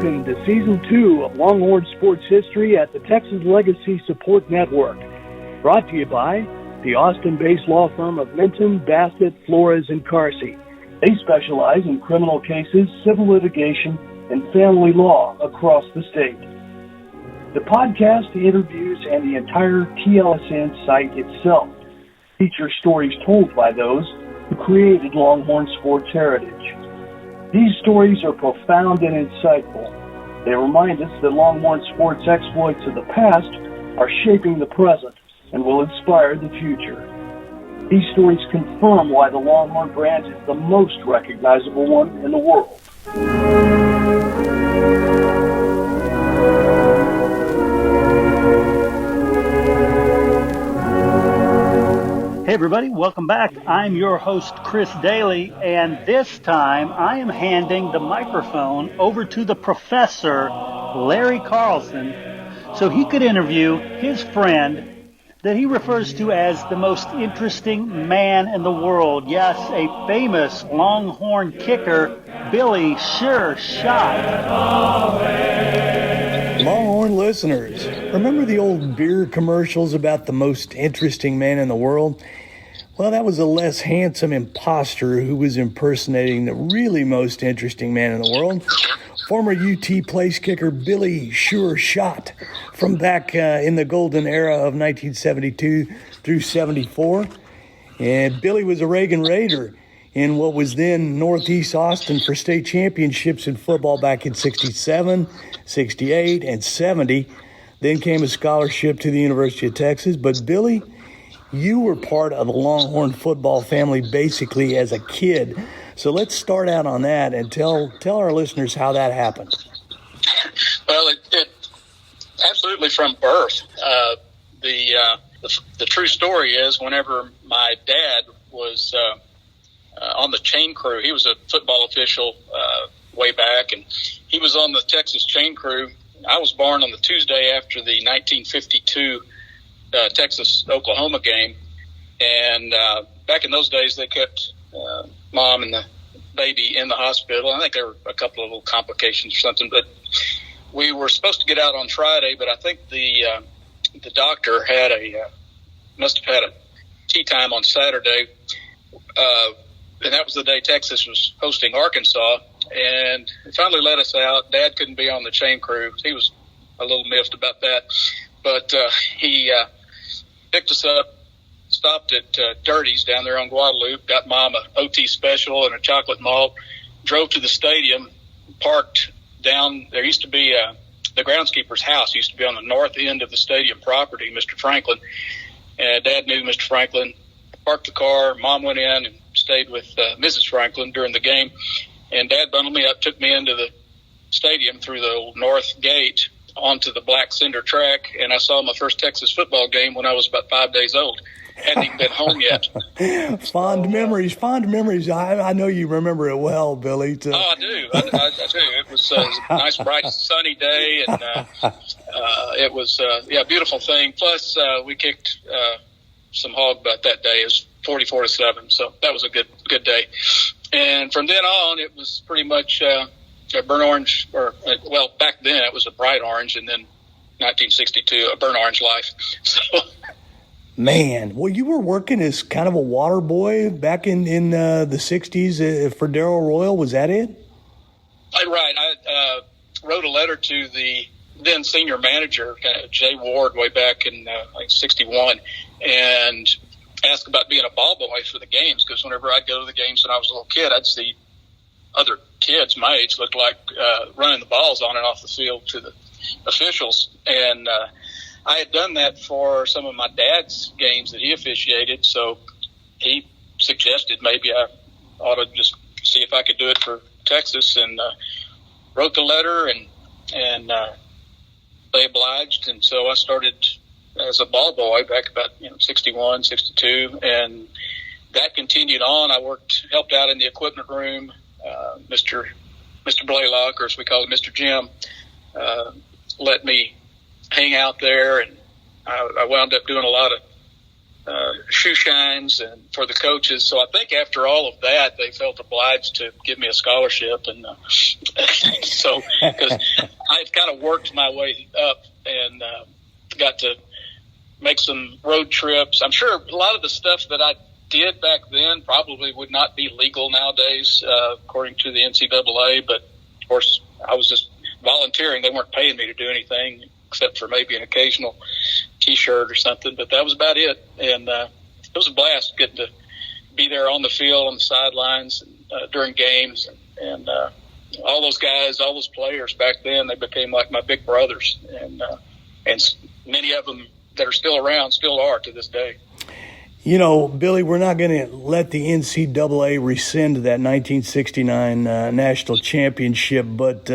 Welcome to Season 2 of Longhorn Sports History at the Texas Legacy Support Network. Brought to you by the Austin-based law firm of Minton, Bassett, Flores, and Carsey. They specialize in criminal cases, civil litigation, and family law across the state. The podcast, interviews, and the entire TLSN site itself feature stories told by those who created Longhorn sports heritage. These stories are profound and insightful. They remind us that Longhorn sports exploits of the past are shaping the present and will inspire the future. These stories confirm why the Longhorn brand is the most recognizable one in the world. Hey everybody, welcome back. I'm your host, Chris Daly, and this time I am handing the microphone over to the professor, Larry Carlson, so he could interview his friend that he refers to as the most interesting man in the world. Yes, a famous Longhorn kicker, Billy Schott. Longhorn listeners, remember the old beer commercials about the most interesting man in the world? Well, that was a less handsome imposter who was impersonating the really most interesting man in the world. Former UT place kicker Billy Schott from back in the golden era of 1972 through 74. And Billy was a Reagan Raider in what was then Northeast Austin for state championships in football back in 67, 68, and 70. Then came a scholarship to the University of Texas. But Billy, you were part of the Longhorn football family basically as a kid. So let's start out on that and tell our listeners how that happened. Well, it absolutely from birth. The true story is whenever my dad was on the chain crew, he was a football official way back, and he was on the Texas chain crew. I was born on the Tuesday after the 1952 Texas-Oklahoma game, and back in those days they kept mom and the baby in the hospital. I think there were a couple of little complications or something, but we were supposed to get out on Friday, but I think the doctor must have had a tea time on Saturday, and that was the day Texas was hosting Arkansas, and it finally let us out. Dad couldn't be on the chain crew. He was a little miffed about that, but he picked us up, stopped at Dirty's down there on Guadalupe, got Mom a OT special and a chocolate malt, drove to the stadium, parked down. There used to be the groundskeeper's house used to be on the north end of the stadium property, Mr. Franklin. And Dad knew Mr. Franklin, parked the car. Mom went in and stayed with Mrs. Franklin during the game. And Dad bundled me up, took me into the stadium through the old north gate onto the black cinder track, and I saw my first Texas football game when I was about 5 days old. Hadn't even been home yet. Fond memories. I know you remember it well, Billy. Oh, I do. I do. It was a nice, bright, sunny day, and it was a beautiful thing. Plus, we kicked some hog butt that day. It was 44-7, so that was a good day. And from then on, it was pretty much a burnt orange, back then it was a bright orange, and then 1962, a burnt orange life. So. Man, well, you were working as kind of a water boy back in the 60s for Darrell Royal. Was that it? Right. I wrote a letter to the then senior manager, Jay Ward, way back in 61, and asked about being a ball boy for the games, because whenever I'd go to the games when I was a little kid, I'd see other kids my age looked like running the balls on and off the field to the officials. And I had done that for some of my dad's games that he officiated, so he suggested maybe I ought to just see if I could do it for Texas, and wrote the letter, and they obliged, and so I started as a ball boy back about 61, 62, and that continued on. I helped out in the equipment room. Mr. Blaylock, or as we call him, Mr. Jim, let me hang out there, and I wound up doing a lot of shoe shines and for the coaches. So I think after all of that, they felt obliged to give me a scholarship. And so because I had kind of worked my way up and got to make some road trips. I'm sure a lot of the stuff that I did back then probably would not be legal nowadays, according to the NCAA. But, of course, I was just volunteering. They weren't paying me to do anything except for maybe an occasional T-shirt or something. But that was about it. And it was a blast getting to be there on the field, on the sidelines, during games. And all those guys, all those players back then, they became like my big brothers. And many of them that are still around still are to this day. You know, Billy, we're not going to let the NCAA rescind that 1969 national championship, but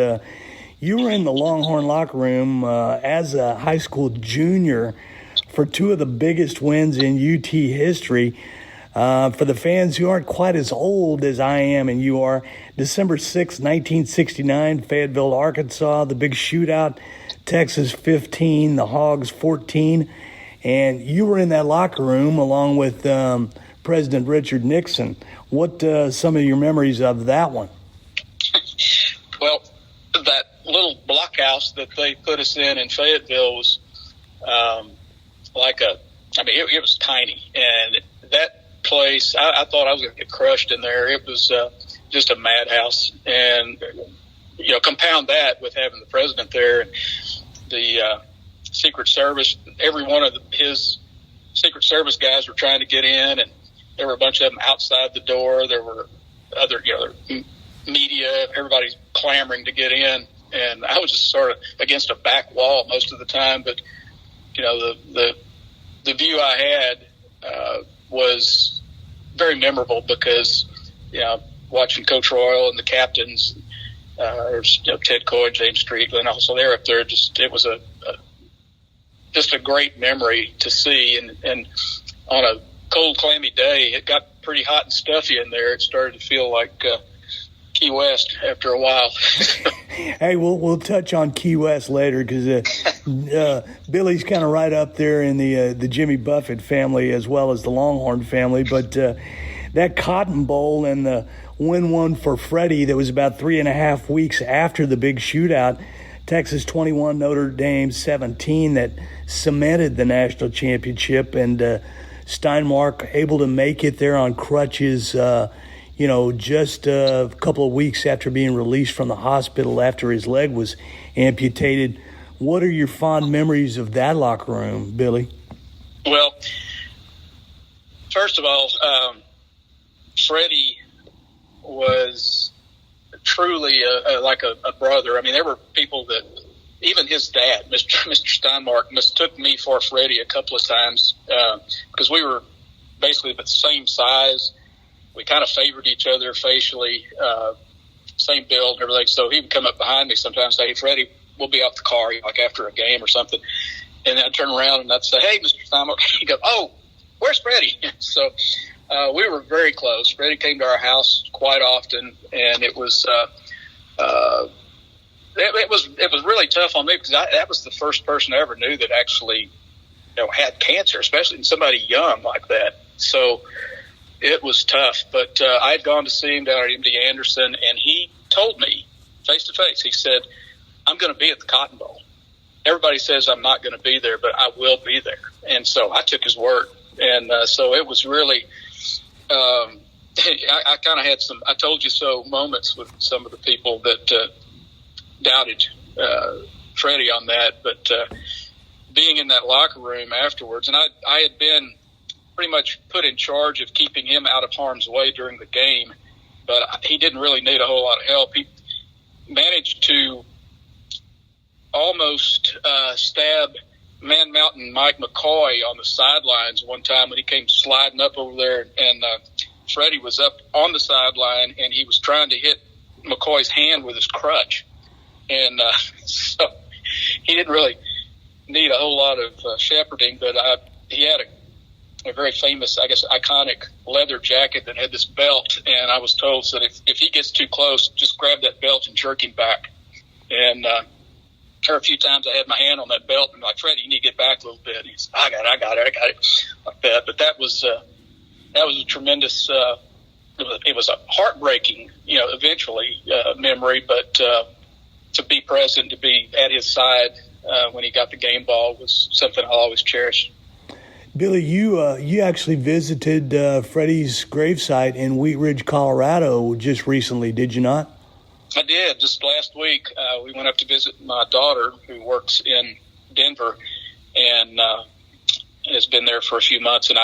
you were in the Longhorn locker room as a high school junior for two of the biggest wins in UT history. For the fans who aren't quite as old as I am and you are, December 6, 1969, Fayetteville, Arkansas, the big shootout, Texas 15, the Hogs 14. And you were in that locker room along with President Richard Nixon. What some of your memories of that one? Well, that little blockhouse that they put us in Fayetteville was it was tiny. And that place, I thought I was going to get crushed in there. It was just a madhouse. And, compound that with having the president there and the Secret Service, every one of his Secret Service guys were trying to get in, and there were a bunch of them outside the door. There were other, media, everybody clamoring to get in, and I was just sort of against a back wall most of the time. But the view I had was very memorable because watching Coach Royal and the captains, Ted Coy, James Street, and also they're up there. It was just a great memory to see. And on a cold, clammy day, it got pretty hot and stuffy in there. It started to feel like Key West after a while. Hey, we'll touch on Key West later because Billy's kind of right up there in the Jimmy Buffett family as well as the Longhorn family. But that Cotton Bowl and the win one for Freddie that was about 3.5 weeks after the big shootout, Texas 21, Notre Dame 17, that cemented the national championship, and Steinmark able to make it there on crutches, just a couple of weeks after being released from the hospital after his leg was amputated. What are your fond memories of that locker room, Billy? Well, first of all, Freddie was truly like a brother. I mean, there were people that, even his dad, Mr. Steinmark, mistook me for Freddie a couple of times because we were basically the same size. We kind of favored each other facially, same build and everything. So he would come up behind me sometimes and say, "Hey, Freddie, we'll be out the car, like after a game or something." And I'd turn around and I'd say, "Hey, Mr. Steinmark." He'd go, "Oh, where's Freddie?" So we were very close. Freddie came to our house quite often, and it was it was really tough on me because that was the first person I ever knew that actually had cancer, especially in somebody young like that. So it was tough. But I had gone to see him down at MD Anderson, and he told me face to face. He said, "I'm going to be at the Cotton Bowl. Everybody says I'm not going to be there, but I will be there." And so I took his word, and so it was really. I kind of had some "I told you so" moments with some of the people that doubted Freddie on that. But being in that locker room afterwards, and I had been pretty much put in charge of keeping him out of harm's way during the game, but he didn't really need a whole lot of help. He managed to almost stab Man Mountain Mike McCoy on the sidelines one time when he came sliding up over there, and Freddie was up on the sideline, and he was trying to hit McCoy's hand with his crutch. And so he didn't really need a whole lot of shepherding, but he had a very famous, I guess, iconic leather jacket that had this belt, and I was told that if he gets too close, just grab that belt and jerk him back. And or a few times I had my hand on that belt and like, Freddie, you need to get back a little bit. And he's, I got it, like that. But that was a tremendous. It was a heartbreaking, eventually memory. But to be present, to be at his side when he got the game ball was something I'll always cherish. Billy, you actually visited Freddie's gravesite in Wheat Ridge, Colorado just recently, did you not? I did. Just last week, we went up to visit my daughter who works in Denver and has been there for a few months. And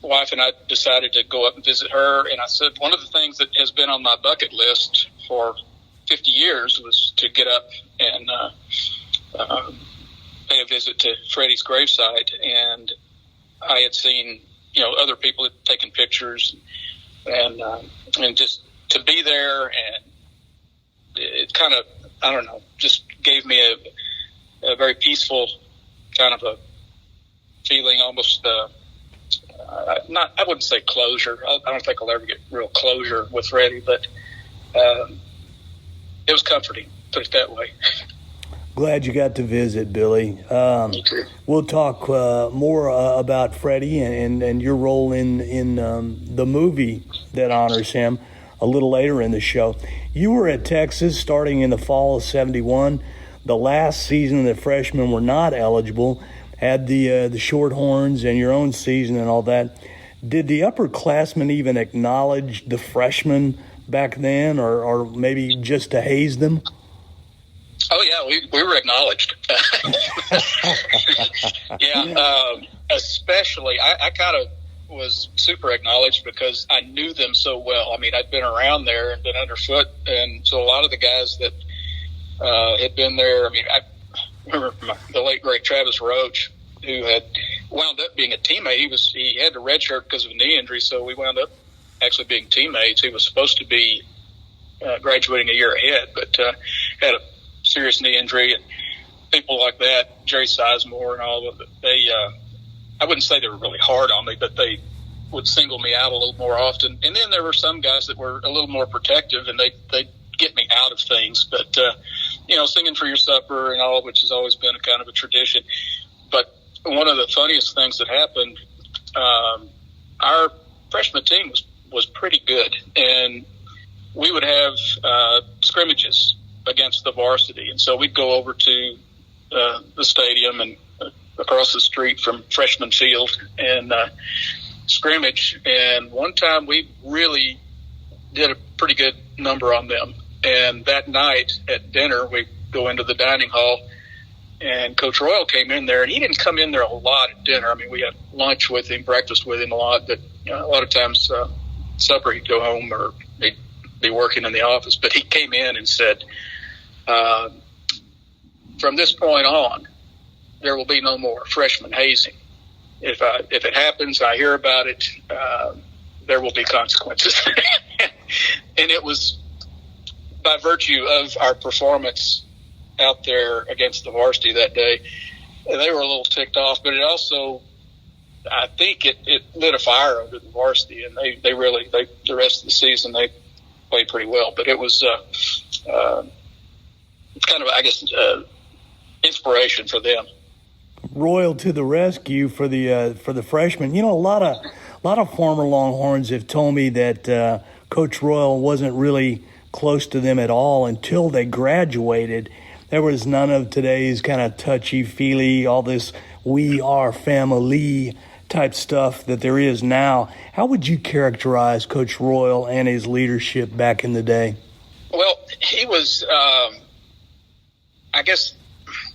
wife and I decided to go up and visit her. And I said, one of the things that has been on my bucket list for 50 years was to get up and pay a visit to Freddie's gravesite. And I had seen, other people had taken pictures and just to be there, and it kind of, I don't know, just gave me a very peaceful kind of a feeling, almost I wouldn't say closure. I don't think I'll ever get real closure with Freddie, but it was comforting, put it that way. Glad you got to visit, Billy. We'll talk more about Freddie and your role in the movie that honors him a little later in the show. You were at Texas starting in the fall of '71. The last season the freshmen were not eligible, had the Shorthorns and your own season and all that. Did the upperclassmen even acknowledge the freshmen back then, or maybe just to haze them? Oh, yeah, we were acknowledged. Especially, I kind of was super acknowledged because I knew them so well. I mean, I'd been around there and been underfoot, and so a lot of the guys that had been there, I mean, I remember the late, great Travis Roach, who had wound up being a teammate. He had a red shirt because of a knee injury, so we wound up actually being teammates. He was supposed to be graduating a year ahead, but had a serious knee injury, and people like that, Jerry Sizemore and all of it, they, I wouldn't say they were really hard on me, but they would single me out a little more often. And then there were some guys that were a little more protective, and they'd get me out of things. But, singing for your supper and all, which has always been a kind of a tradition. But one of the funniest things that happened, our freshman team was pretty good, and we would have scrimmages against the varsity. And so we'd go over to the stadium and across the street from Freshman Field and scrimmage. And one time we really did a pretty good number on them. And that night at dinner, we go into the dining hall, and Coach Royal came in there, and he didn't come in there a lot at dinner. I mean, we had lunch with him, breakfast with him a lot, but a lot of times supper he'd go home or he'd be working in the office. But he came in and said, from this point on, there will be no more freshman hazing. If it happens, I hear about it, there will be consequences. And it was by virtue of our performance out there against the varsity that day. They were a little ticked off, but it also, I think it lit a fire under the varsity, and they really, the rest of the season, they played pretty well. But it was kind of, I guess, inspiration for them. Royal to the rescue for the freshmen. A lot of former Longhorns have told me that Coach Royal wasn't really close to them at all until they graduated. There was none of today's kind of touchy-feely, all this we are family type stuff that there is now. How would you characterize Coach Royal and his leadership back in the day? Well, he was, I guess,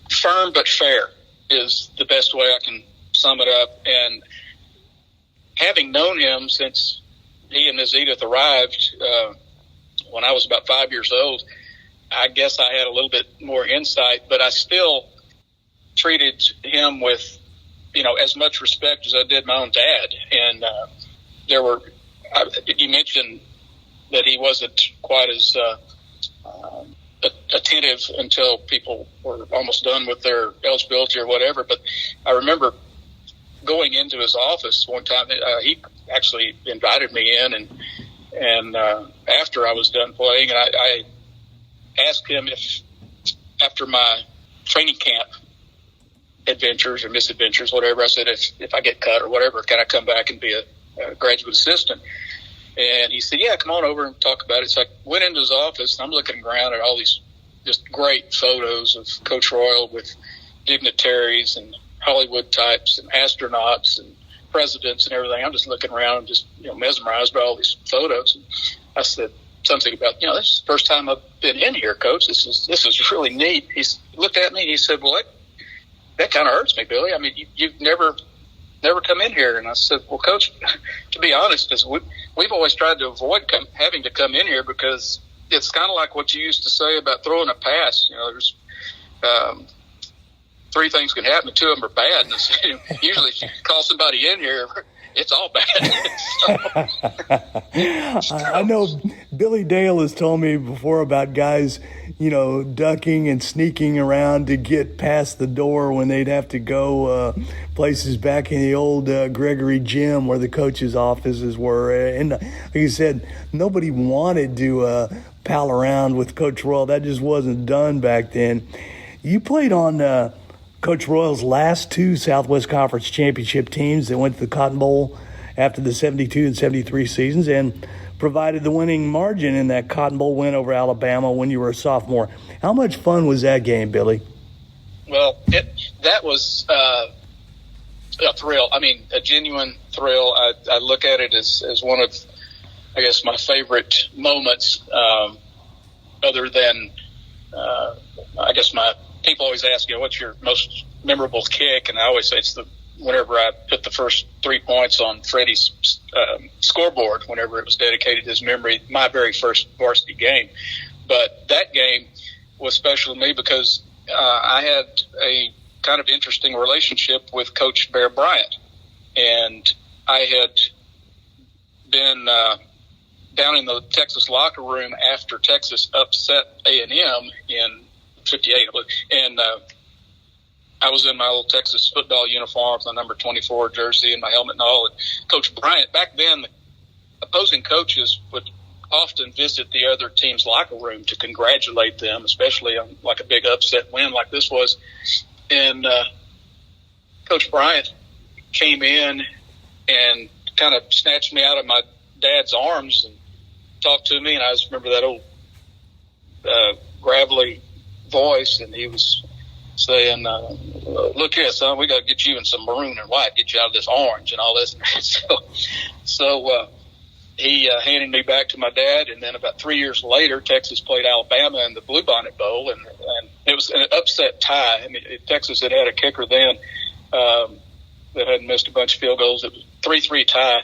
firm but fair is the best way I can sum it up. And having known him since he and Ms. Edith arrived when I was about 5 years old, I guess I had a little bit more insight, but I still treated him with, as much respect as I did my own dad. And you mentioned that he wasn't quite as attentive until people were almost done with their eligibility or whatever. But I remember going into his office one time, he actually invited me in, and after I was done playing, and I asked him if after my training camp adventures or misadventures, whatever, I said, if I get cut or whatever, can I come back and be a graduate assistant? And he said, yeah, come on over and talk about it. So I went into his office, and I'm looking around at all these just great photos of Coach Royal with dignitaries and Hollywood types and astronauts and presidents and everything. I'm just looking around and just, mesmerized by all these photos. And I said something about, this is the first time I've been in here, Coach. This is really neat. He looked at me and he said, well, that kind of hurts me, Billy. I mean, you've never come in here. And I said, well, Coach, to be honest, we've always tried to avoid having to come in here because it's kind of like what you used to say about throwing a pass. There's three things can happen, two of them are bad. And usually if you call somebody in here, it's all bad. I know Billy Dale has told me before about guys, ducking and sneaking around to get past the door when they'd have to go places back in the old Gregory gym where the coaches' offices were. And like you said, nobody wanted to pal around with Coach Royal. That just wasn't done back then. You played on Coach Royal's last two Southwest Conference championship teams that went to the Cotton Bowl after the 72 and 73 seasons and provided the winning margin in that Cotton Bowl win over Alabama when you were a sophomore. How much fun was that game, Billy? Well, that was a thrill. I mean, a genuine thrill. I look at it as one of, I guess, my favorite moments, other than, I guess, people always ask, what's your most memorable kick? And I always say it's whenever I put the first 3 points on Freddie's scoreboard, whenever it was dedicated to his memory, my very first varsity game. But that game was special to me because I had a kind of interesting relationship with Coach Bear Bryant. And I had been down in the Texas locker room after Texas upset A&M in 58, and I was in my old Texas football uniform with my number 24 jersey and my helmet and all. And Coach Bryant, back then, the opposing coaches would often visit the other team's locker room to congratulate them, especially on like a big upset win like this was. And Coach Bryant came in and kind of snatched me out of my dad's arms and talked to me. And I just remember that old gravelly voice, and he was saying, look here, son, we got to get you in some maroon and white, get you out of this orange and all this. So he handed me back to my dad, and then about 3 years later, Texas played Alabama in the Bluebonnet Bowl, and it was an upset tie. I mean, Texas had a kicker then that hadn't missed a bunch of field goals. It was 3-3 tie.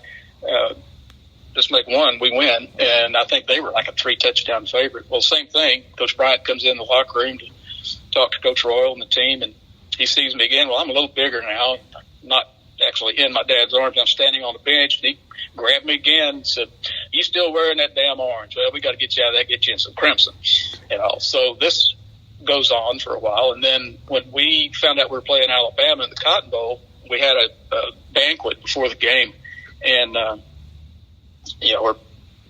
Just make one, we win. And I think they were like a 3-touchdown favorite. Well, same thing. Coach Bryant comes in the locker room to talk to Coach Royal and the team, and he sees me again. Well, I'm a little bigger now, not actually in my dad's arms. I'm standing on the bench, and he grabbed me again and said, you still wearing that damn orange? Well, we got to get you out of that, get you in some crimson and all. So this goes on for a while. And then when we found out we were playing Alabama in the Cotton Bowl, we had a banquet before the game, and where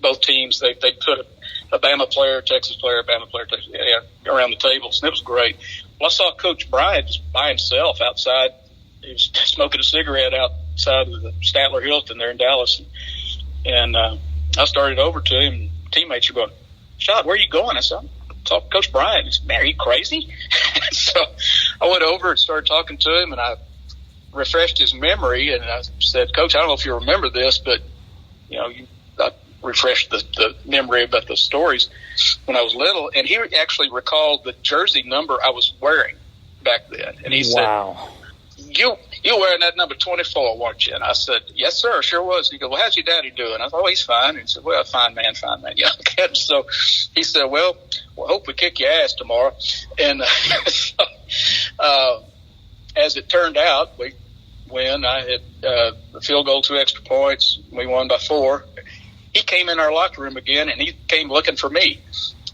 both teams, they put a Bama player, Texas player, Bama player, Texas, around the tables, and it was great. Well, I saw Coach Bryant just by himself outside. He was smoking a cigarette outside of the Statler Hilton there in Dallas, and I started over to him, and teammates were going, Schott, where are you going? I said, I'm talking to Coach Bryant. He said, man, are you crazy? So I went over and started talking to him, and I refreshed his memory, and I said, Coach, I don't know if you remember this, but I refreshed the memory about the stories when I was little, and he actually recalled the jersey number I was wearing back then. And he wow. said, you wearing that number 24, weren't you? And I said, yes, sir, sure was. He goes, well, how's your daddy doing? I thought, oh, he's fine. And he said, well, fine man, young kid. So he said, well, hope we kick your ass tomorrow. And as it turned out, we win. I had a field goal, 2 extra points. We won by 4. He came in our locker room again, and he came looking for me.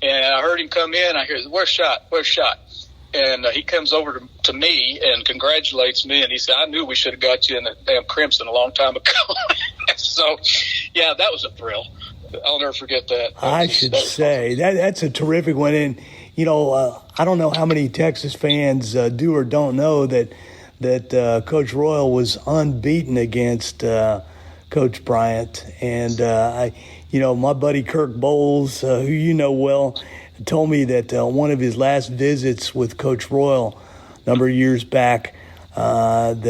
And I heard him come in. I hear, where's Schott? And he comes over to me and congratulates me. And he said, I knew we should have got you in the damn crimson a long time ago. So, yeah, that was a thrill. I'll never forget that. I should say that's a terrific one. And, I don't know how many Texas fans do or don't know that Coach Royal was unbeaten against Coach Bryant. And, my buddy Kirk Bowles, who you know well, told me that one of his last visits with Coach Royal a number of years back, Kirk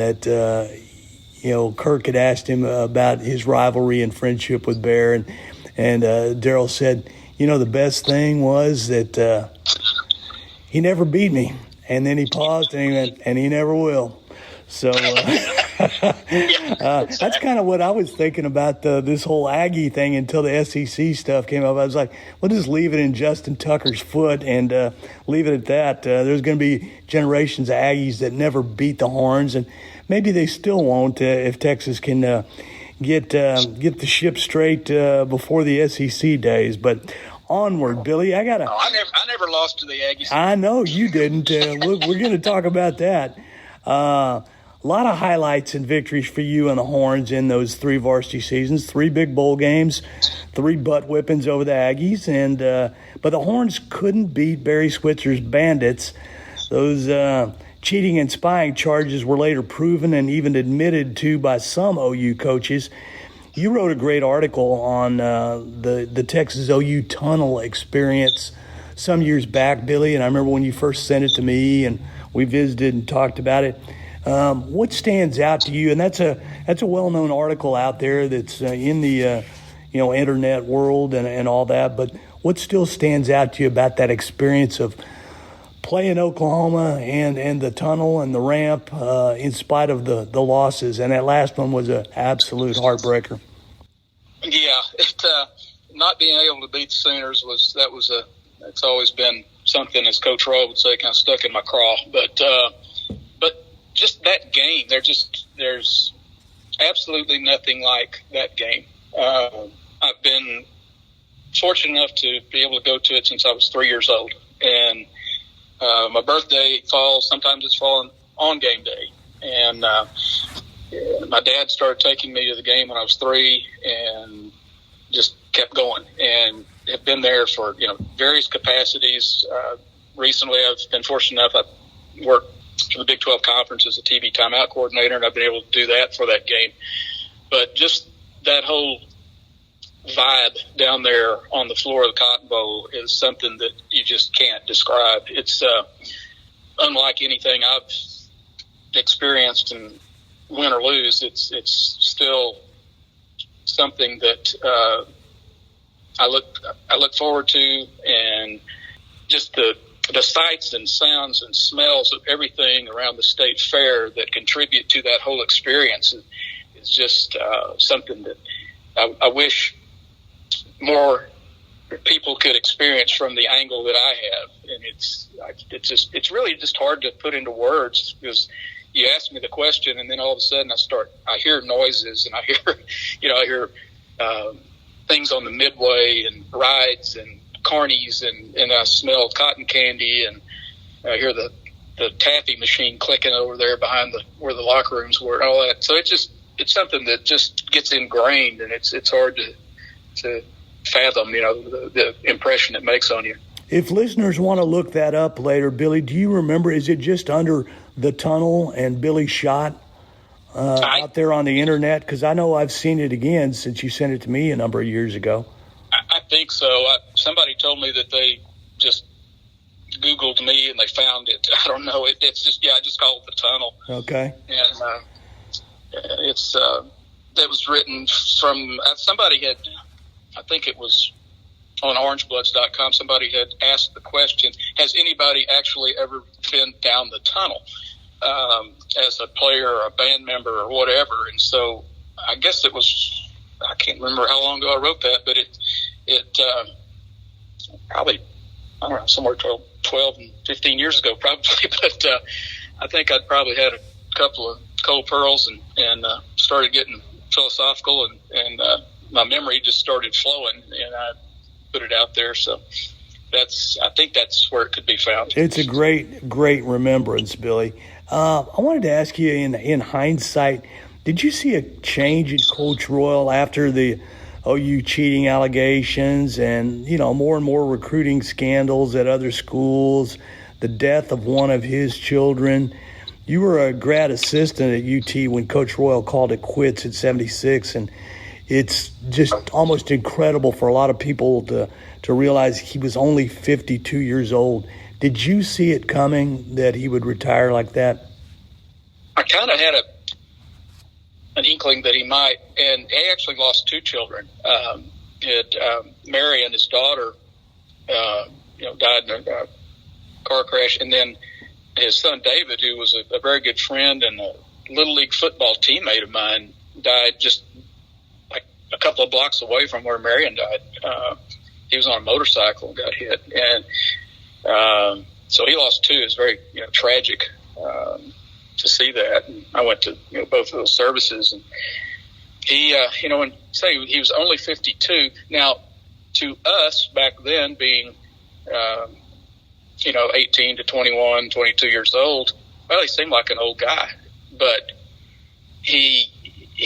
had asked him about his rivalry and friendship with Bear. And Darryl said, the best thing was that he never beat me. And then he paused and he went, and he never will. So that's kind of what I was thinking about this whole Aggie thing until the SEC stuff came up. I was like, we'll just leave it in Justin Tucker's foot and leave it at that. There's going to be generations of Aggies that never beat the Horns, and maybe they still won't if Texas can get the ship straight before the SEC days. But onward, Billy. I never lost to the Aggies. I know you didn't. Look, we're going to talk about that. A lot of highlights and victories for you and the Horns in those 3 varsity seasons, 3 big bowl games, 3 butt whippings over the Aggies, but the Horns couldn't beat Barry Switzer's Bandits. Those cheating and spying charges were later proven and even admitted to by some OU coaches. You wrote a great article on the Texas OU tunnel experience some years back, Billy, and I remember when you first sent it to me and we visited and talked about it. What stands out to you? And that's a well-known article out there that's in the internet world and all that. But what still stands out to you about that experience of playing Oklahoma and the tunnel and the ramp in spite of the losses? And that last one was an absolute heartbreaker. Yeah, not being able to beat the Sooners it's always been something, as Coach Rowe would say, kind of stuck in my craw. But just that game, there's absolutely nothing like that game. I've been fortunate enough to be able to go to it since I was 3 years old. And my birthday sometimes it's fallen on game day. And my dad started taking me to the game when I was 3 and just kept going and have been there for, various capacities. Recently, I've been fortunate enough, I worked for the Big 12 Conference as a TV timeout coordinator, and I've been able to do that for that game. But just that whole vibe down there on the floor of the Cotton Bowl is something that you just can't describe. It's unlike anything I've experienced, and win or lose, it's still something that I look forward to, and just the sights and sounds and smells of everything around the state fair that contribute to that whole experience is just something that I wish more people could experience from the angle that I have. And it's really just hard to put into words, because you ask me the question and then all of a sudden I hear noises, and I hear things on the midway and rides and carnies, and I smell cotton candy, and I hear the taffy machine clicking over there behind where the locker rooms were and all that. So it's something that just gets ingrained, and it's hard to fathom, the impression it makes on you. If listeners want to look that up later, Billy, do you remember, is it just under the tunnel and Billy Schott out there on the internet? Because I know I've seen it again since you sent it to me a number of years ago. I think so. Somebody told me that they just Googled me and they found it. I don't know. It's just, I just called it the tunnel. Okay. And it was written from somebody had, I think it was on orangebloods.com, somebody had asked the question, has anybody actually ever been down the tunnel as a player or a band member or whatever? And so I guess it was, I can't remember how long ago I wrote that, but it probably, I don't know, somewhere 12 and 15 years ago probably, but I think I'd probably had a couple of cold pearls and started getting philosophical, and my memory just started flowing, and I put it out there. So I think that's where it could be found. It's a great remembrance, Billy. I wanted to ask you, in hindsight, did you see a change in Coach Royal after the OU cheating allegations and, more and more recruiting scandals at other schools, the death of one of his children. You were a grad assistant at UT when Coach Royal called it quits at 76, and it's just almost incredible for a lot of people to realize he was only 52 years old. Did you see it coming that he would retire like that? I kind of had an inkling that he might, and he actually lost two children. Mary and his daughter, died in a car crash, and then his son David, who was a very good friend and a little league football teammate of mine, died just like a couple of blocks away from where Marion died. He was on a motorcycle and got hit, and so he lost two. It was very tragic to see that. And I went to both of those services, and he and say he was only 52. Now, to us back then, being 18 to 21, 22 years old, well, he seemed like an old guy, but he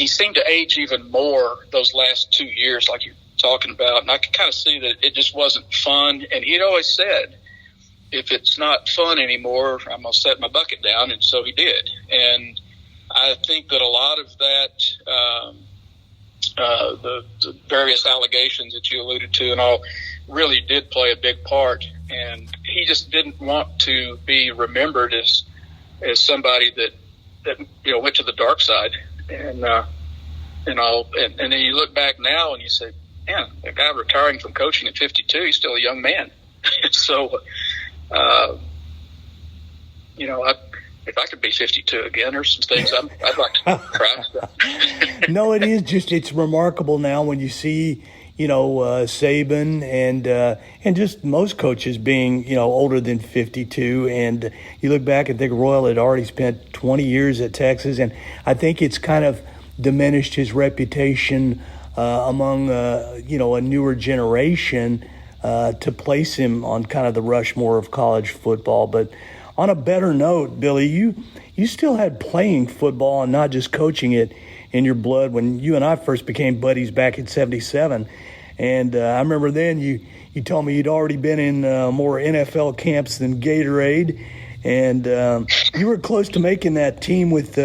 seemed to age even more those last 2 years, like you're talking about. And I could kind of see that it just wasn't fun. And he'd always said, if it's not fun anymore, I'm going to set my bucket down. And so he did. And I think that a lot of that, the various allegations that you alluded to and all, really did play a big part. And he just didn't want to be remembered as somebody that went to the dark side. And then you look back now and you say, man, a guy retiring from coaching at 52, he's still a young man. So, if I could be 52 again, there's some things I'd like to try. No, it's remarkable now when you see, Saban and just most coaches being, older than 52. And you look back and think Royal had already spent 20 years at Texas. And I think it's kind of diminished his reputation among, a newer generation to place him on kind of the Rushmore of college football. But on a better note, Billy, you still had playing football and not just coaching it in your blood when you and I first became buddies back in 77. And I remember then you told me you'd already been in more NFL camps than Gatorade. And you were close to making that team with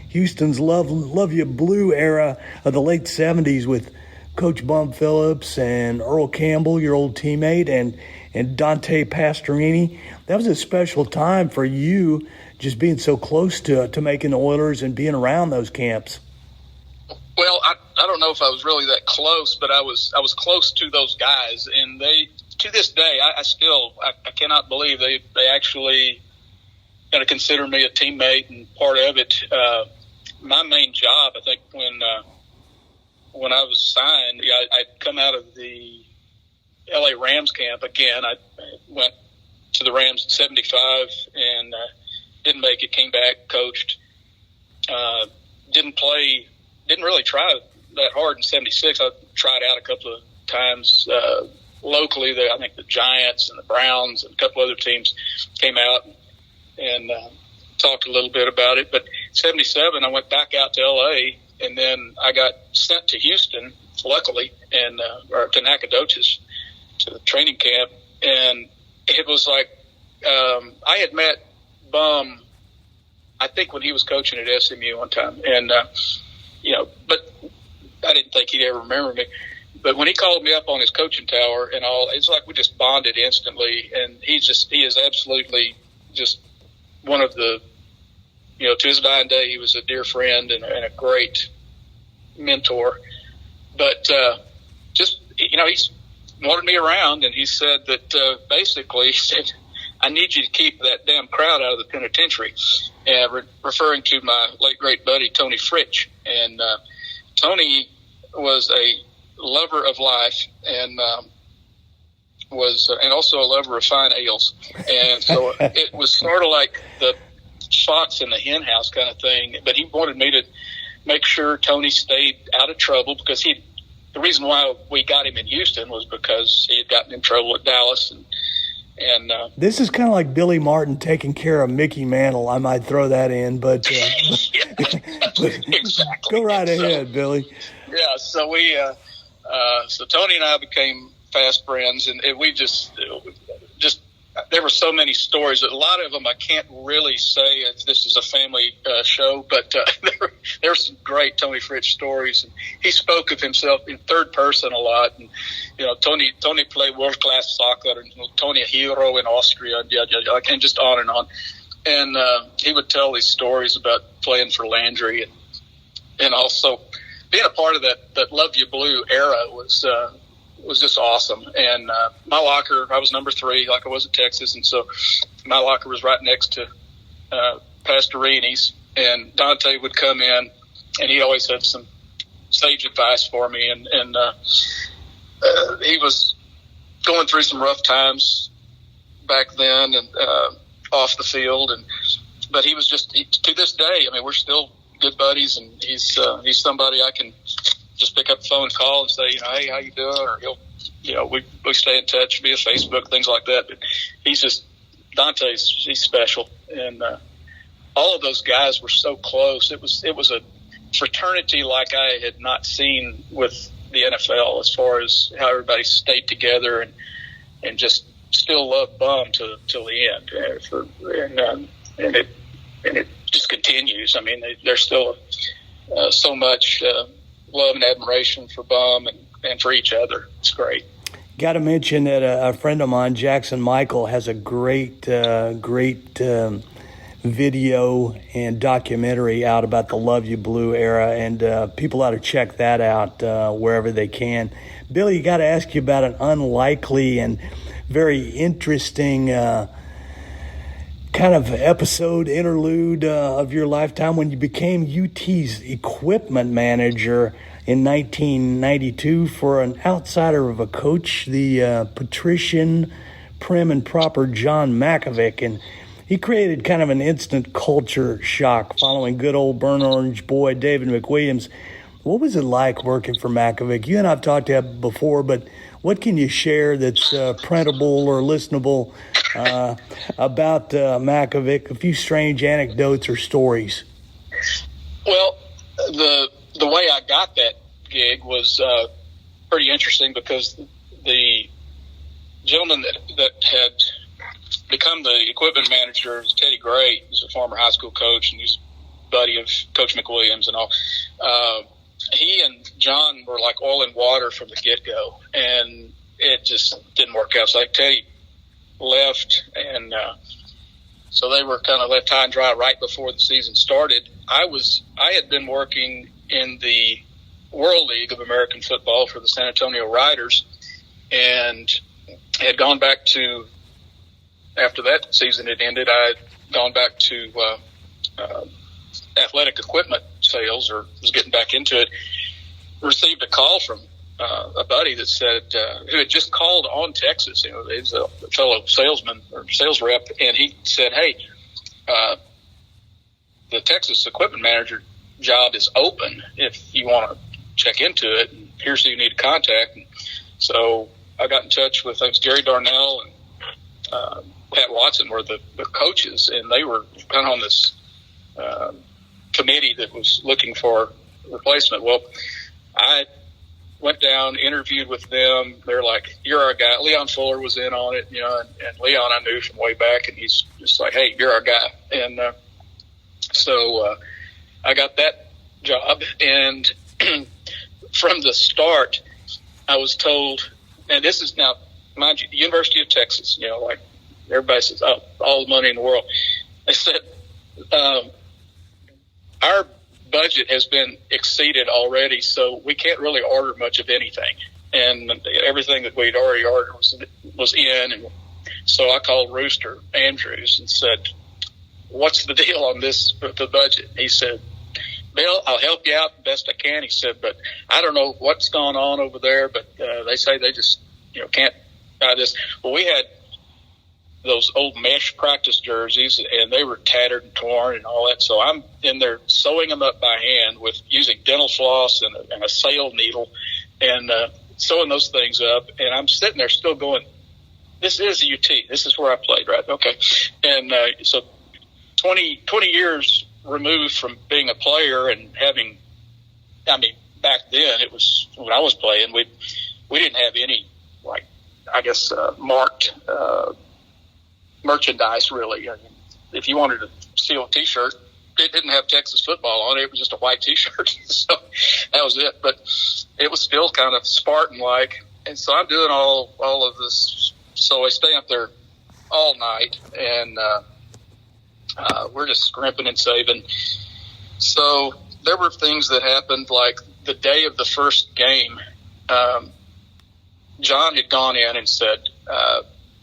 Houston's Love You Blue era of the late 70s with Coach Bum Phillips and Earl Campbell, your old teammate, and Dante Pastorini. That was a special time for you, just being so close to making the Oilers and being around those camps. Well, I don't know if I was really that close, but I was close to those guys, and they, to this day, I cannot believe they actually kind of consider me a teammate and part of it. My main job, I think, when I was signed, I'd come out of the LA Rams camp again. I went to the Rams in 75 and didn't make it, came back, coached, didn't really try that hard in 76. I tried out a couple of times locally. I think the Giants and the Browns and a couple other teams came out and talked a little bit about it. But 77, I went back out to LA, and then I got sent to Houston, luckily, and or to Nacogdoches, to the training camp. And it was like I had met Bum, I think, when he was coaching at SMU one time. And, but I didn't think he'd ever remember me. But when he called me up on his coaching tower and all, it's like we just bonded instantly. And he is absolutely just one of the, to his dying day, he was a dear friend and a great mentor. But he's wanted me around, and he said that basically, he said, I need you to keep that damn crowd out of the penitentiary, referring to my late great buddy Tony Fritsch. And Tony was a lover of life and and also a lover of fine ales. And so it was sort of like the fox in the hen house kind of thing. But he wanted me to make sure Tony stayed out of trouble, because the reason why we got him in Houston was because he had gotten in trouble at Dallas. And this is kind of like Billy Martin taking care of Mickey Mantle. I might throw that in, but exactly. Go right ahead, Billy. Yeah, so we So Tony and I became fast friends, and we just there were so many stories. A lot of them I can't really say if this is a family show, but there were some great Tony Fritz stories. And he spoke of himself in third person a lot. And Tony played world class soccer, and Tony a hero in Austria, and just on and on. And he would tell these stories about playing for Landry, and also being a part of that Love You Blue era was just awesome. And my locker, I was number 3, like I was at Texas, and so my locker was right next to Pastorini's. And Dante would come in, and he always had some sage advice for me. And he was going through some rough times back then, and off the field. But he was to this day, I mean, we're still good buddies, and he's somebody I can just pick up the phone and call and say, hey, how you doing? Or we stay in touch via Facebook, things like that. But he's special. And all of those guys were so close. It was a fraternity like I had not seen with the NFL, as far as how everybody stayed together and just still loved Bum till the end. And it just continues. I mean, there's still so much love and admiration for Bum and for each other. It's great. Got to mention that a friend of mine, Jackson Michael, has a great video and documentary out about the Love You Blue era, and people ought to check that out wherever they can. Billy, got to ask you about an unlikely and very interesting kind of episode, interlude of your lifetime when you became UT's equipment manager in 1992 for an outsider of a coach, the patrician, prim and proper John Makovic. And he created kind of an instant culture shock following good old burnt orange boy David McWilliams. What was it like working for Makovic? You and I have talked to him before, but what can you share that's printable or listenable about Makovic? A few strange anecdotes or stories. Well, the way I got that gig was pretty interesting, because the gentleman that had become the equipment manager is Teddy Gray. He's a former high school coach, and he's a buddy of Coach McWilliams and all. He and John were like oil and water from the get-go, and it just didn't work out. So Teddy left, and so they were kind of left high and dry right before the season started. I had been working in the World League of American Football for the San Antonio Riders, and had gone back to, after that season had ended, I had gone back to athletic equipment sales, or was getting back into it. Received a call from a buddy that said, who had just called on Texas. He's a fellow salesman or sales rep, and he said, hey, the Texas equipment manager job is open if you want to check into it. And here's who you need to contact. And so I got in touch with, Gary Darnell and Pat Watson were the coaches, and they were kind of on this committee that was looking for a replacement. Well, I went down, interviewed with them. They're like, you're our guy. Leon Fuller was in on it, and Leon I knew from way back, and he's just like, hey, you're our guy. And so I got that job, and from the start, I was told, and this is now, mind you, University of Texas, like everybody says, oh, all the money in the world. They said, our budget has been exceeded already, so we can't really order much of anything. And everything that we'd already ordered was in. And so I called Rooster Andrews and said, what's the deal on this, the budget? He said, Bill, I'll help you out the best I can. He said, but I don't know what's going on over there, but they say they just, can't buy this. Well, we had those old mesh practice jerseys, and they were tattered and torn and all that. So I'm in there sewing them up by hand with using dental floss and a sail needle, and sewing those things up. And I'm sitting there still going, this is UT. This is where I played, right? Okay. And so 20 years removed from being a player and having, back then, it was when I was playing, we didn't have any, like, I guess, marked merchandise, really. If you wanted to steal a T-shirt, it didn't have Texas football on it. It was just a white T-shirt. So that was it. But it was still kind of Spartan-like. And so I'm doing all of this. So I stay up there all night, and we're just scrimping and saving. So there were things that happened, like the day of the first game. John had gone in and said,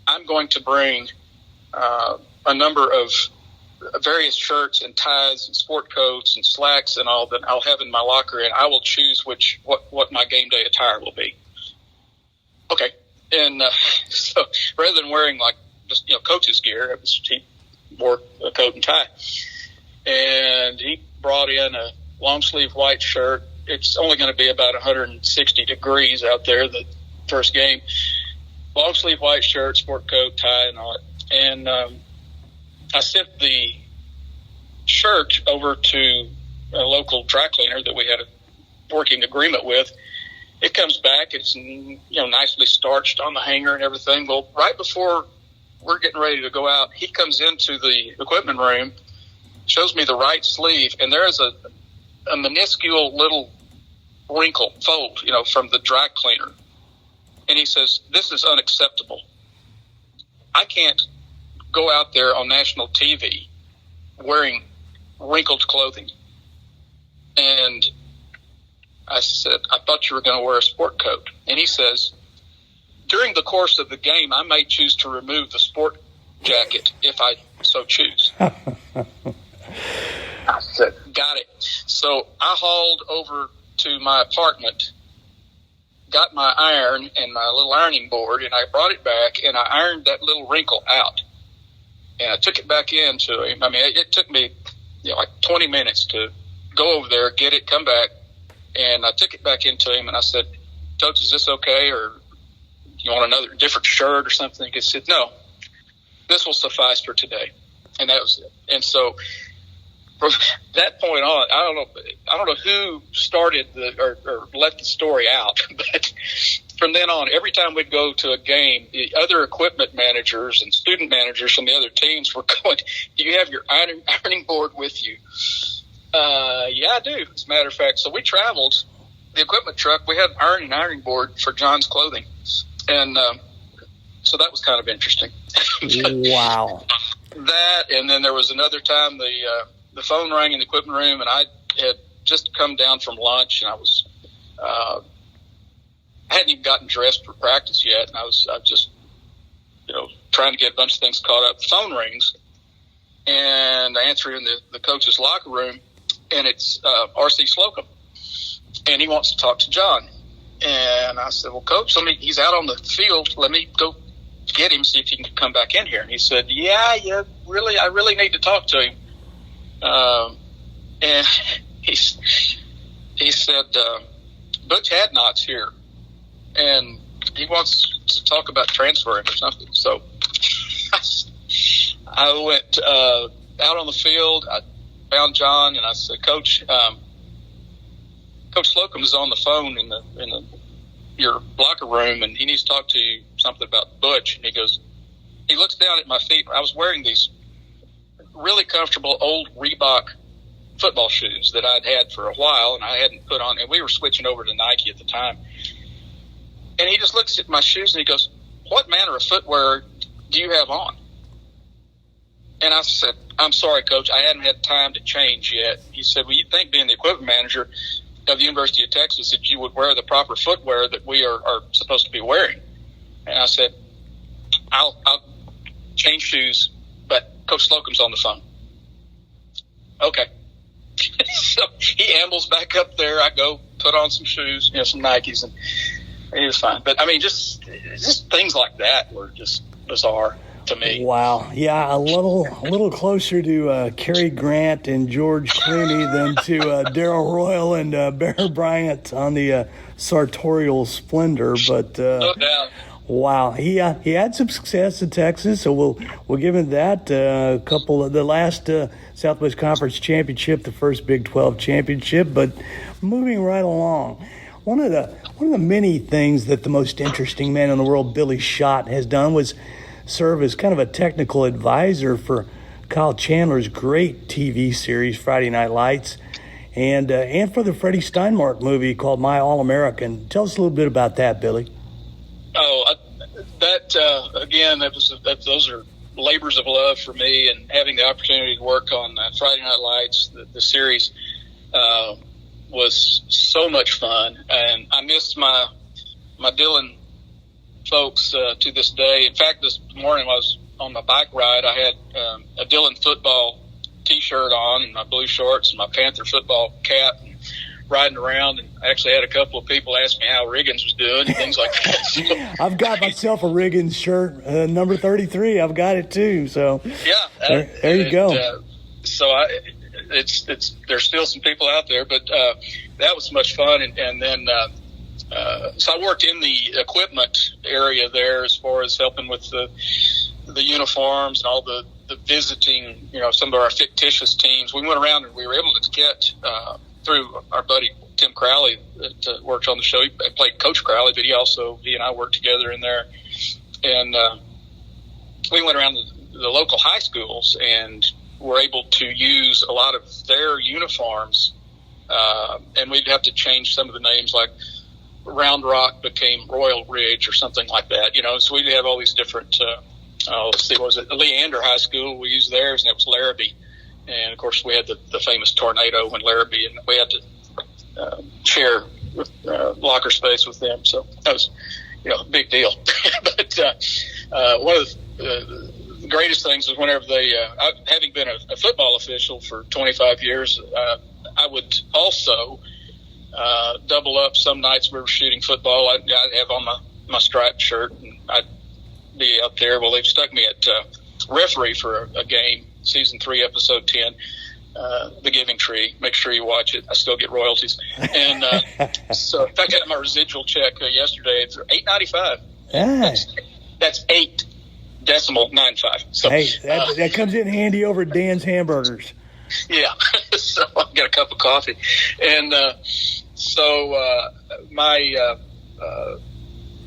I'm going to bring a number of various shirts and ties and sport coats and slacks and all that I'll have in my locker, and I will choose what my game day attire will be. Okay. And so rather than wearing like just, coach's gear, he wore a coat and tie. And he brought in a long sleeve white shirt. It's only going to be about 160 degrees out there the first game. Long sleeve white shirt, sport coat, tie, and all that. And I sent the shirt over to a local dry cleaner that we had a working agreement with. It comes back. It's nicely starched on the hanger and everything. Well, right before we're getting ready to go out, he comes into the equipment room, shows me the right sleeve, and there is a minuscule little wrinkle, fold, from the dry cleaner. And he says, "This is unacceptable. I can't go out there on national TV wearing wrinkled clothing." And I said, "I thought you were going to wear a sport coat." And he says, "During the course of the game, I may choose to remove the sport jacket if I so choose." I said, "Got it." So I hauled over to my apartment, got my iron and my little ironing board, and I brought it back, and I ironed that little wrinkle out. And I took it back in to him. I mean, it took me like 20 minutes to go over there, get it, come back. And I took it back into him, and I said, "Coach, is this okay? Or you want another different shirt or something?" He said, "No, this will suffice for today." And that was it. And so from that point on, I don't know who started or let the story out, but from then on, every time we'd go to a game, the other equipment managers and student managers from the other teams were going, "Do you have your ironing board with you?" Yeah, I do, as a matter of fact. So we traveled, the equipment truck, we had an ironing board for John's clothing. And so that was kind of interesting. Wow. That, and then there was another time the phone rang in the equipment room, and I had just come down from lunch, and I hadn't even gotten dressed for practice yet, and I was just, trying to get a bunch of things caught up. The phone rings, and I answer in the coach's locker room, and it's R.C. Slocum, and he wants to talk to John. And I said, "Well, Coach, he's out on the field. Let me go get him, see if he can come back in here." And he said, I really need to talk to him. And he said, "Butch Hadnot's here, and he wants to talk about transferring or something." So I went out on the field. I found John, and I said, "Coach, Coach Slocum is on the phone in your locker room, and he needs to talk to you something about Butch." And he looks down at my feet. I was wearing these really comfortable old Reebok football shoes that I'd had for a while, and I hadn't put on, and we were switching over to Nike at the time. And he just looks at my shoes, and he goes, "What manner of footwear do you have on?" And I said, "I'm sorry, Coach, I hadn't had time to change yet." He said, "Well, you'd think being the equipment manager of the University of Texas that you would wear the proper footwear that we are supposed to be wearing." And I said, I'll change shoes, but Coach Slocum's on the phone." Okay. So he ambles back up there. I go put on some shoes, some Nikes, and he was fine. But I mean, just things like that were just bizarre to me. Wow. Yeah, a little closer to Cary Grant and George Clooney than to Darrell Royal and Bear Bryant on the sartorial splendor. But no doubt. Wow, he had some success in Texas, so we'll give him that. A couple of the last Southwest Conference championship, the first Big 12 championship. But moving right along, one of the many things that the most interesting man in the world, Billy Schott, has done was serve as kind of a technical advisor for Kyle Chandler's great TV series Friday Night Lights, and for the Freddie Steinmark movie called My All-American. Tell us a little bit about that, Billy. Again, those are labors of love for me, and having the opportunity to work on Friday Night Lights, the series, was so much fun, and I miss my Dillon folks to this day. In fact, this morning I was on my bike ride. I had a Dillon football T-shirt on and my blue shorts and my Panther football cap, and riding around, and I actually had a couple of people ask me how Riggins was doing and things like that. So, I've got myself a Riggins shirt, number 33. I've got it too. So yeah, there you go. There's still some people out there, but that was much fun. And then so I worked in the equipment area there, as far as helping with the uniforms and all the visiting, some of our fictitious teams. We went around and we were able to get through our buddy Tim Crowley that worked on the show. He played Coach Crowley, but he and I worked together in there. And we went around the local high schools and were able to use a lot of their uniforms. And we'd have to change some of the names, like Round Rock became Royal Ridge or something like that. So we'd have all these different, let's see, what was it? Leander High School, we used theirs, and it was Larrabee. And, of course, we had the famous tornado in Larrabee, and we had to share locker space with them. So that was, a big deal. But one of the greatest things was whenever having been a football official for 25 years, I would also double up. Some nights we were shooting football. I'd have on my striped shirt, and I'd be up there. Well, they've stuck me at referee for a game, season 3, episode 10, The Giving Tree. Make sure you watch it. I still get royalties. And so, in fact, I got my residual check yesterday. It's $8.95. Ah. That's 8.95. So hey, that comes in handy over Dan's Hamburgers. Yeah. So I got a cup of coffee, and so my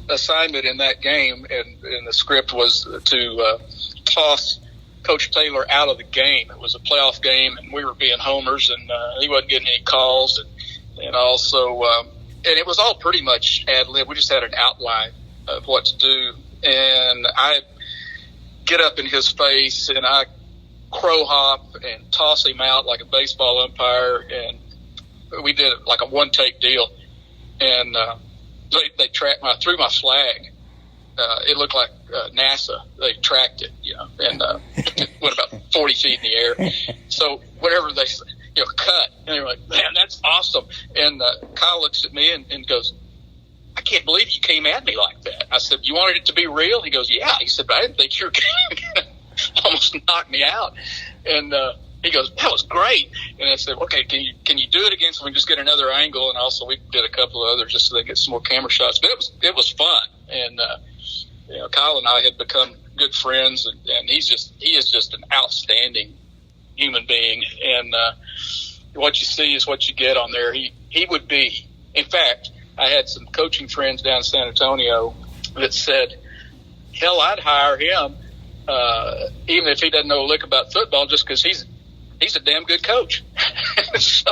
assignment in that game and the script was to toss Coach Taylor out of the game. It was a playoff game, and we were being homers, and he wasn't getting any calls, and also and it was all pretty much ad lib. We just had an outline of what to do, and I get up in his face and I crow hop and toss him out like a baseball umpire, and we did like a one take deal, and they tracked threw my flag. It looked like NASA. They tracked it, and it went about 40 feet in the air. So whatever they, cut, and they were like, man, that's awesome. And Kyle looks at me and goes, I can't believe you came at me like that. I said, you wanted it to be real? He goes, yeah. He said, but I didn't think you were going to almost knock me out. And he goes, that was great. And I said, okay, can you do it again so we can just get another angle? And also we did a couple of others just so they get some more camera shots. But it was fun. And Kyle and I had become good friends, and he is just an outstanding human being. And what you see is what you get on there. He would be. In fact, I had some coaching friends down in San Antonio that said, hell, I'd hire him, even if he doesn't know a lick about football, just because he's a damn good coach. So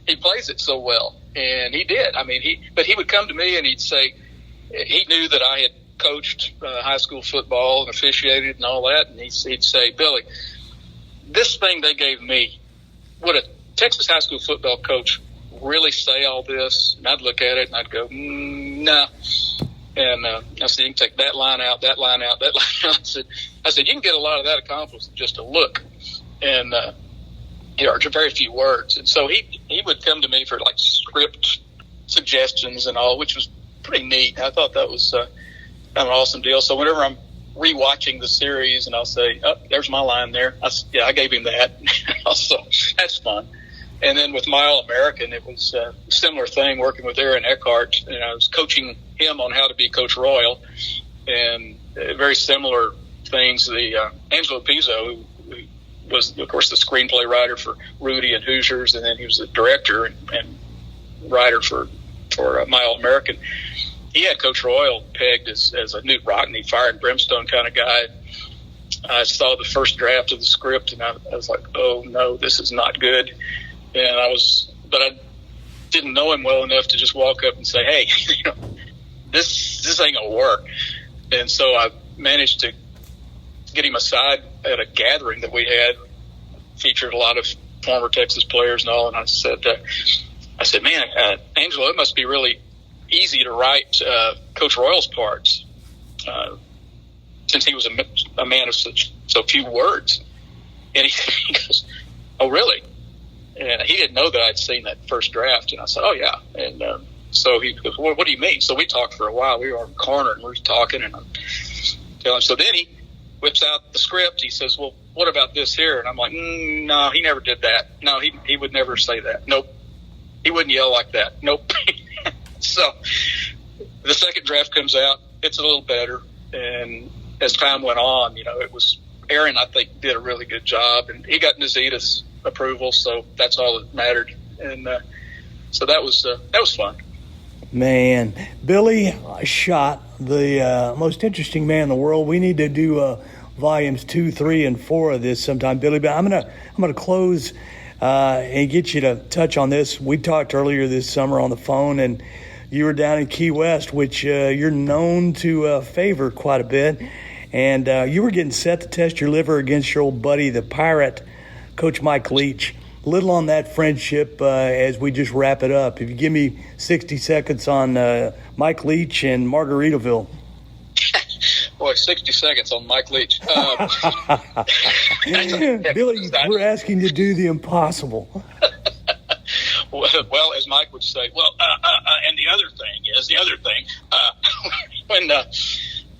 he plays it so well, and he did. I mean, but he would come to me and he'd say, he knew that I had coached high school football and officiated and all that, and he'd say, Billy, this thing they gave me, would a Texas high school football coach really say all this? And I'd look at it and I'd go, no. And I said, you can take that line out, that line out, that line out. I said, you can get a lot of that accomplished with just a look. And, very few words. And so he would come to me for like script suggestions and all, which was pretty neat. I thought that was kind of an awesome deal. So whenever I'm rewatching the series and I'll say, oh, there's my line there. I gave him that. Also, that's fun. And then with Mile American, it was a similar thing, working with Aaron Eckhart, and I was coaching him on how to be Coach Royal, and very similar things. The Angelo Pizzo, who was, of course, the screenplay writer for Rudy and Hoosiers, and then he was the director and writer for Mile American. He had Coach Royal pegged as a Newt Rockney, fire and brimstone kind of guy. I saw the first draft of the script, and I was like, oh, no, this is not good. But I didn't know him well enough to just walk up and say, hey, this ain't going to work. And so I managed to get him aside at a gathering that we had, featured a lot of former Texas players and all. And I said, man, Angelo, it must be really easy to write Coach Royal's parts, since he was a man of so few words. And he goes, oh, really? And he didn't know that I'd seen that first draft. And I said, oh, yeah. And so he goes, well, what do you mean? So we talked for a while. We were on the corner, and we were talking. And I'm telling him. So then he whips out the script. He says, well, what about this here? And I'm like, no, he never did that. No, he would never say that. Nope. He wouldn't yell like that. Nope. So the second draft comes out. It's a little better. And as time went on, it was Aaron, I think, did a really good job. And he got Nazita's approval, so that's all that mattered. And so that was fun. Man, Billy Schott, the most interesting man in the world. We need to do volumes 2, 3, and 4 of this sometime, Billy. But I'm gonna close and get you to touch on this. We talked earlier this summer on the phone, and you were down in Key West, which you're known to favor quite a bit. And you were getting set to test your liver against your old buddy, the Pirate, Coach Mike Leach. Little on that friendship as we just wrap it up. If you give me 60 seconds on Mike Leach and Margaritaville. Boy, 60 seconds on Mike Leach. Billy, we're asking you to do the impossible. Well, as Mike would say, and the other thing, when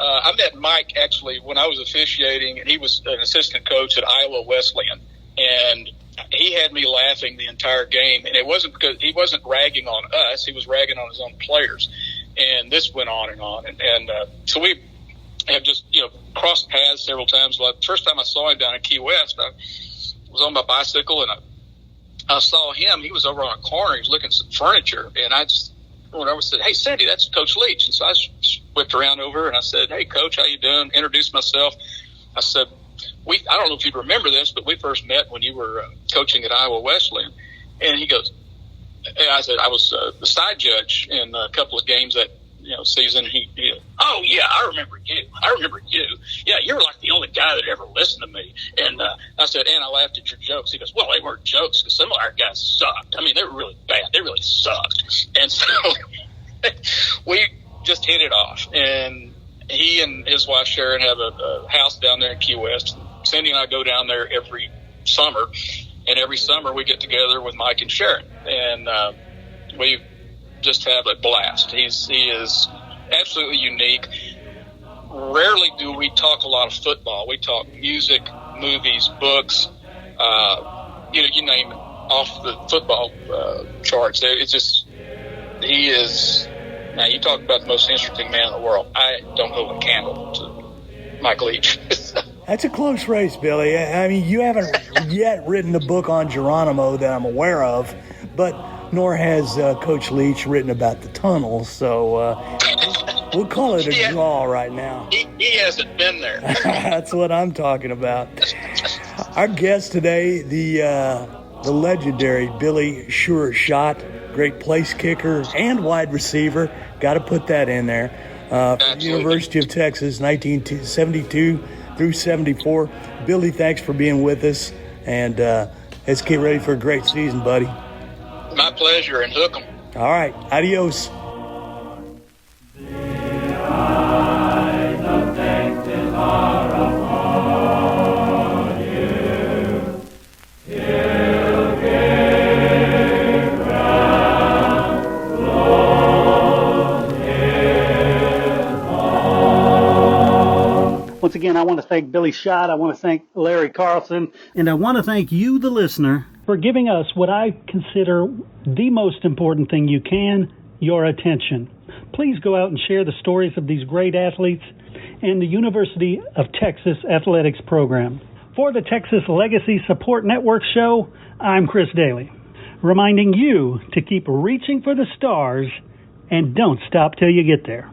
I met Mike actually when I was officiating, and he was an assistant coach at Iowa Wesleyan, and he had me laughing the entire game. And it wasn't because he wasn't ragging on us; he was ragging on his own players. And this went on and on, and so we have just crossed paths several times. Well, the first time I saw him down in Key West, I was on my bicycle, and I saw him. He was over on a corner. He was looking at some furniture, and I just went over and said, "Hey, Cindy, that's Coach Leach." And so I whipped around over, and I said, "Hey, Coach, how you doing?" Introduced myself. I said, I don't know if you remember this, but we first met when you were coaching at Iowa Wesleyan." And he goes, I said, I was the side judge in a couple of games that season. He oh yeah, I remember you. Yeah, you were like the only guy that ever listened to me. And I said, and I laughed at your jokes. He goes, well, they weren't jokes because some of our guys sucked. I mean, they were really bad. They really sucked. And so we just hit it off. And he and his wife Sharon have a house down there in Key West. Cindy and I go down there every summer, and every summer we get together with Mike and Sharon, and we just have a blast. He is absolutely unique. Rarely do we talk a lot of football. We talk music, movies, books, you name it, off the football charts. It's just, he is, now you talk about the most interesting man in the world. I don't hold a candle to Mike Leach. That's a close race, Billy. I mean, you haven't yet written a book on Geronimo that I'm aware of, but nor has Coach Leach written about the tunnel, so we'll call it a draw right now. He hasn't been there. That's what I'm talking about. Our guest today, the legendary Billy Schott, great place kicker and wide receiver. Got to put that in there. For the University of Texas, 1972 through 74. Billy, thanks for being with us, and let's get ready for a great season, buddy. My pleasure, and hook 'em. All right, adios. Well, Once again, I want to thank Billy Schott. I want to thank Larry Carlson. And I want to thank you, the listener, for giving us what I consider the most important thing you can, your attention. Please go out and share the stories of these great athletes and the University of Texas Athletics program. For the Texas Legacy Support Network show, I'm Chris Daly, reminding you to keep reaching for the stars and don't stop till you get there.